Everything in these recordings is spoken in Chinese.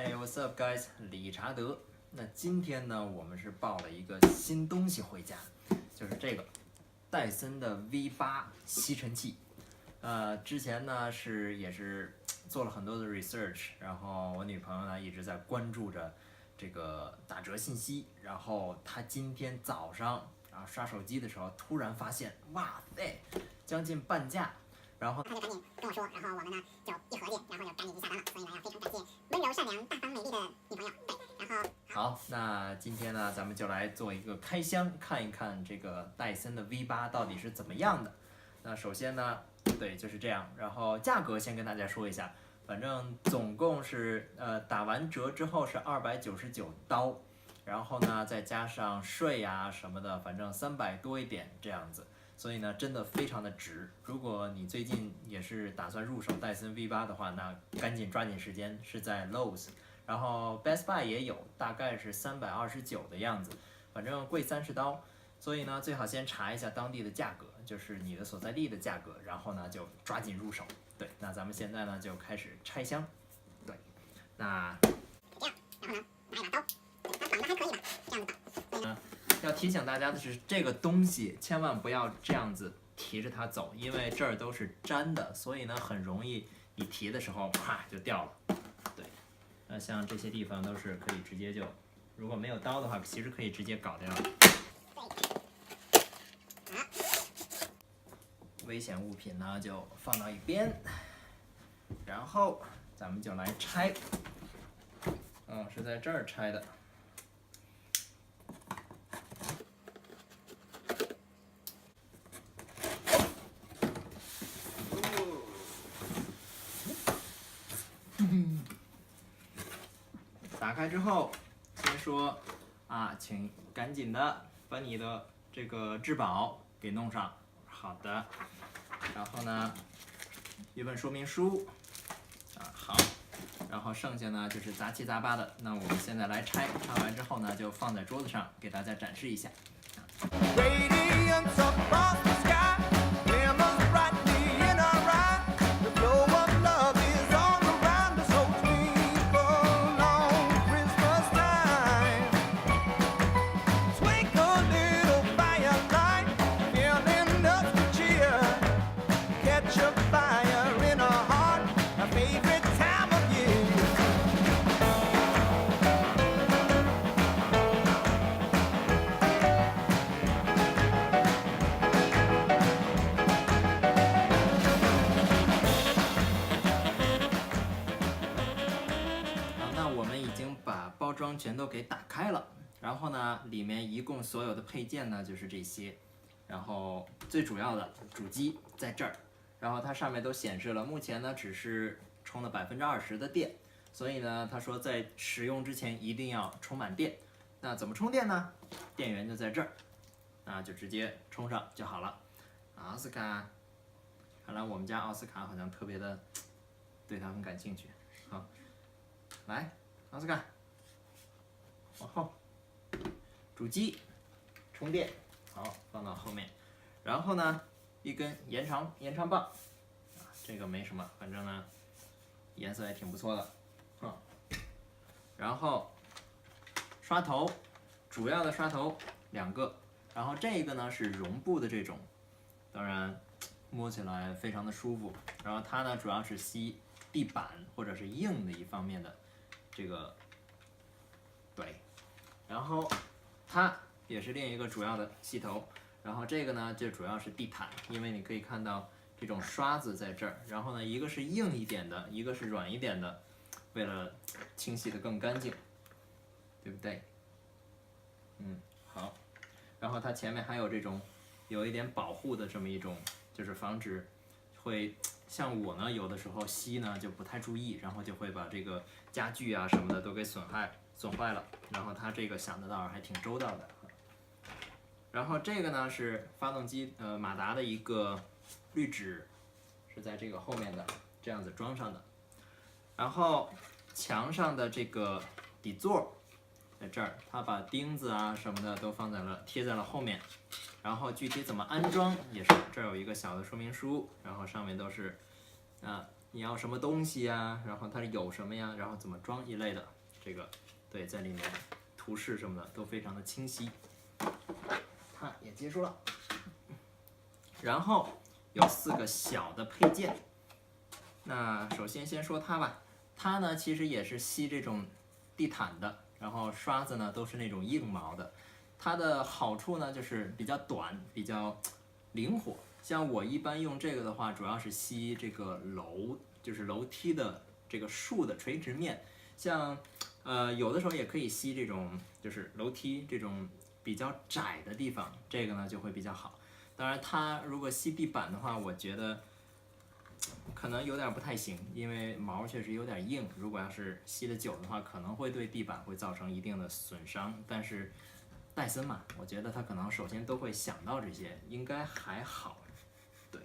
Hey, what's up, guys？ 理查德。那今天呢，我们是抱了一个新东西回家，就是这个戴森的 V8 吸尘器。之前呢也是做了很多的 research， 然后我女朋友呢一直在关注着这个打折信息，然后她今天早上刷手机的时候，突然发现，哇塞，将近半价。然后他就赶紧跟我说，然后我们呢就一合计，然后就赶紧就下单了。所以呢，要非常感谢温柔、善良、大方、美丽的女朋友。对，然后好，那今天呢，咱们就来做一个开箱，看一看这个戴森的 V8到底是怎么样的。那首先呢，对，就是这样。然后价格先跟大家说一下，反正总共是打完折之后是299刀，然后呢再加上税啊什么的，反正300多一点这样子。所以呢，真的非常的值。如果你最近也是打算入手戴森 V8的话，那赶紧抓紧时间，是在 Lowe's， 然后 Best Buy 也有，大概是329的样子，反正贵30刀。所以呢，最好先查一下当地的价格，就是你的所在地的价格，然后呢就抓紧入手。对，那咱们现在呢就开始拆箱。对，那这样，然后呢拿一把刀，它绑的还可以吧，这样子绑。要提醒大家的是，这个东西千万不要这样子提着它走，因为这儿都是粘的，所以呢很容易你提的时候啪就掉了。对，那像这些地方都是可以直接就，如果没有刀的话，其实可以直接搞掉。危险物品呢就放到一边，然后咱们就来拆。是在这儿拆的。打开之后，先说请赶紧的把你的这个质保给弄上。好的，然后呢，一本说明书，好，然后剩下呢就是杂七杂八的。那我们现在来拆，拆完之后呢就放在桌子上给大家展示一下。包装全都给打开了，然后呢，里面一共所有的配件呢就是这些，然后最主要的主机在这儿，然后它上面都显示了，目前呢只是充了20%的电，所以呢，他说在使用之前一定要充满电。那怎么充电呢？电源就在这儿，那就直接充上就好了。奥斯卡，看来我们家奥斯卡好像特别的对它很感兴趣。好，来，奥斯卡。往后，主机充电，好，放到后面。然后呢，一根延长棒，这个没什么，反正呢，颜色也挺不错的，然后刷头，主要的刷头2个，然后这个呢是绒布的这种，当然摸起来非常的舒服。然后它呢主要是吸地板或者是硬的一方面的这个，对。然后它也是另一个主要的吸头，然后这个呢就主要是地毯，因为你可以看到这种刷子在这儿，然后呢一个是硬一点的，一个是软一点的，为了清洗的更干净，对不对？好，然后它前面还有这种有一点保护的这么一种，就是防止会像我呢有的时候吸呢就不太注意，然后就会把这个家具啊什么的都给损坏了，然后它这个想的倒是还挺周到的。然后这个呢是发动机马达的一个滤纸，是在这个后面的这样子装上的。然后墙上的这个底座在这儿，它把钉子啊什么的都贴在了后面。然后具体怎么安装也是这儿有一个小的说明书，然后上面都是你要什么东西呀，然后它有什么呀，然后怎么装一类的，这个对，在里面图示什么的都非常的清晰。它也结束了，然后有4个小的配件。那首先先说它吧，它呢其实也是吸这种地毯的，然后刷子呢都是那种硬毛的。它的好处呢就是比较短，比较灵活。像我一般用这个的话，主要是吸这个就是楼梯的这个竖的垂直面。像有的时候也可以吸这种就是楼梯这种比较窄的地方，这个呢就会比较好。当然，它如果吸地板的话，我觉得可能有点不太行，因为毛确实有点硬。如果要是吸得久的话，可能会对地板会造成一定的损伤。但是戴森嘛，我觉得他可能首先都会想到这些，应该还好。对，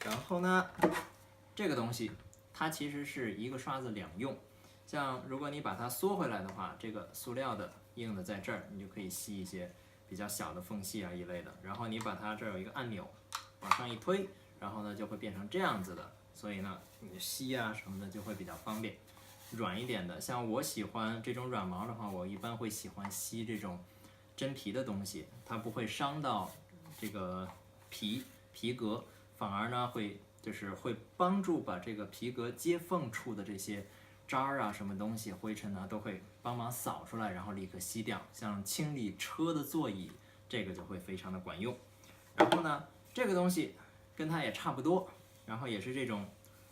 然后呢，这个东西它其实是一个刷子两用。像如果你把它缩回来的话，这个塑料的硬的在这儿，你就可以吸一些比较小的缝隙啊一类的。然后你把它这儿有一个按钮，往上一推，然后呢就会变成这样子的。所以呢，你吸啊什么的就会比较方便。软一点的，像我喜欢这种软毛的话，我一般会喜欢吸这种真皮的东西，它不会伤到这个皮革，反而呢会帮助把这个皮革接缝处的这些渣儿啊什么东西灰尘呢都会帮忙扫出来，然后立刻吸掉。像清理车的座椅，这个就会非常的管用。然后呢，这个东西跟它也差不多，然后也是这种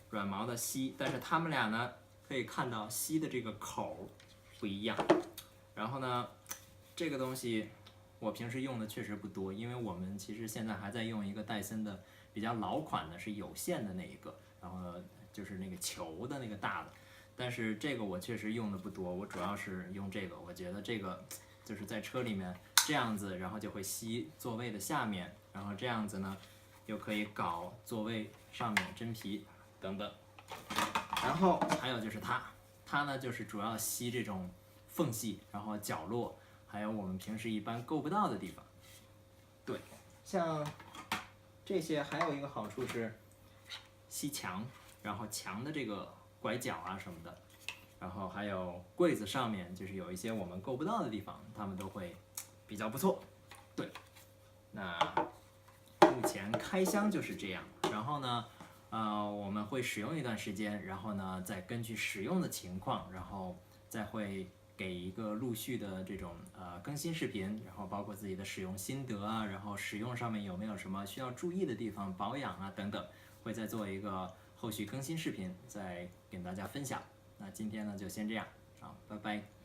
软毛的吸，但是它们俩呢可以看到吸的这个口不一样。然后呢，这个东西我平时用的确实不多，因为我们其实现在还在用一个戴森的比较老款的，是有线的那一个，然后呢就是那个球的那个大的。但是这个我确实用的不多，我主要是用这个，我觉得这个就是在车里面这样子，然后就会吸座位的下面，然后这样子呢又可以搞座位上面真皮等等。然后还有就是它呢就是主要吸这种缝隙，然后角落，还有我们平时一般够不到的地方。对，像这些还有一个好处是吸墙，然后墙的这个拐角啊什么的，然后还有柜子上面就是有一些我们够不到的地方，它们都会比较不错。对，那目前开箱就是这样。然后呢，我们会使用一段时间，然后呢再根据使用的情况，然后再会给一个陆续的这种更新视频，然后包括自己的使用心得啊，然后使用上面有没有什么需要注意的地方，保养啊等等，会再做一个后续更新视频，再跟大家分享。那今天呢就先这样，好，拜拜。